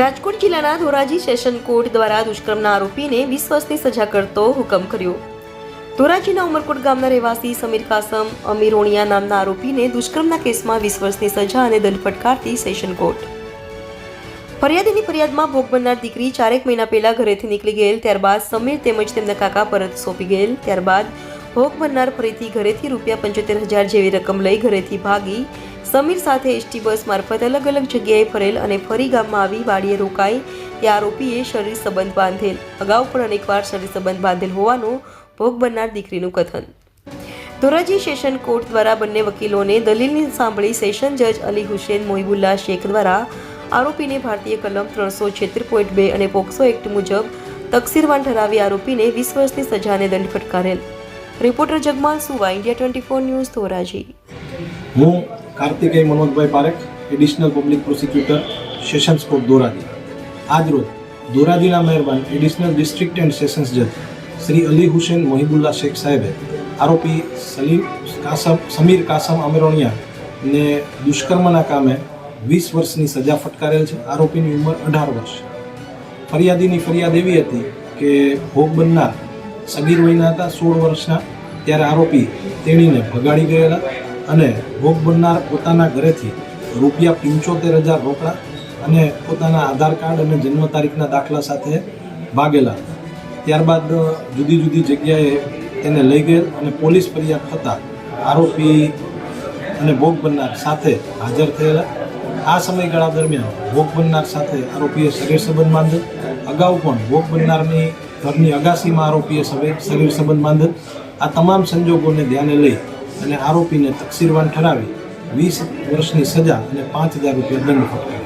રાજકોટ જિલ્લાના Dhoraji session court દ્વારા દુષ્કર્મના આરોપીને 20 વર્ષની સજા કરતો હુકમ કર્યો। ધોરાજીના ઉમરકોટ ગામના રહેવાસી સમીર કાસમ અમીરોણિયા નામના આરોપીને દુષ્કર્મના કેસમાં 20 વર્ષની સજા અને દંડ ફટકારતી સેશન કોર્ટ। ફરિયાદીની ફરિયાદમાં ભોગ બનનાર દીકરી 4 મહિના પહેલા ઘરેથી નીકળી ગયેલ, ત્યારબાદ સમીર તેમજ તેમના કાકા પરત સોંપી ગયેલ, ત્યારબાદ ભોગ બનનાર ફરીથી ઘરેથી ₹75,000 જેવી રકમ લઈ ઘરેથી ભાગી સમીર સાથે એસટી બસ મારફત અલગ અલગ જગ્યાએ ફરેલ અને ફરી ગામમાં આવી વાડીએ રોકાઈ તે આરોપીએ શરીર સંબંધ બાંધેલ। અગાઉ પણ અનેકવાર શરીર સંબંધ બાંધેલ હોવાનું ભોગ બનનાર દીકરીનું કથન। ધોરાજી સેશન કોર્ટ દ્વારા બંને વકીલોને દલીલની સાંભળી સેશન જજ અલી હુસેન મોહિબુલ્લા શેખ દ્વારા આરોપીને ભારતીય કલમ 376.2 અને પોક્સો એક્ટ મુજબ તકસીરવાન ઠરાવી આરોપીને 20 વર્ષની સજા અને દંડ ફટકારેલ। રિપોર્ટર જગમાલ સુવા, ઇન્ડિયા 24 ન્યૂઝ, ધોરાજી। હું Kartikeya Manojbhai Parekh, additional public prosecutor, sessions court Dhoraji. आज रोज धोराजीना मेहरबान एडिशनल डिस्ट्रिक्ट एंड सेशन्स जज श्री अली हुसैन मोहिबुल्ला शेख साहेबे आरोपी समीर कासम अमीरोणिया ने दुष्कर्मना कामे 20 वर्षनी सजा फटकारेल छे। आरोपीनी उंमर 18 वर्ष। फरियादीनी फरियाद एवी हती के भोग बननार सगीर वयना हता, 16 वर्षना, त्यारे आरोपी तेणीने भगाड़ी गयेला અને ભોગ બનનાર પોતાના ઘરેથી ₹75,000 રોકડા અને પોતાના આધાર કાર્ડ અને જન્મ તારીખના દાખલા સાથે ભાગેલા હતા। ત્યારબાદ જુદી જુદી જગ્યાએ તેને લઈ ગયેલ અને પોલીસ ફરિયાદ થતાં આરોપી અને ભોગ બનનાર સાથે હાજર થયેલા। આ સમયગાળા દરમિયાન ભોગ બનનાર સાથે આરોપીએ શરીર સંબંધ બાંધેલ। અગાઉ પણ ભોગ બનનારની ઘરની અગાસીમાં આરોપીએ શરીર સંબંધ બાંધેલ। આ તમામ સંજોગોને ધ્યાને લઈ અને આરોપીને તકસીરવાન ઠરાવી 20 વર્ષની સજા અને ₹5,000 દંડ ફટકાર્યો।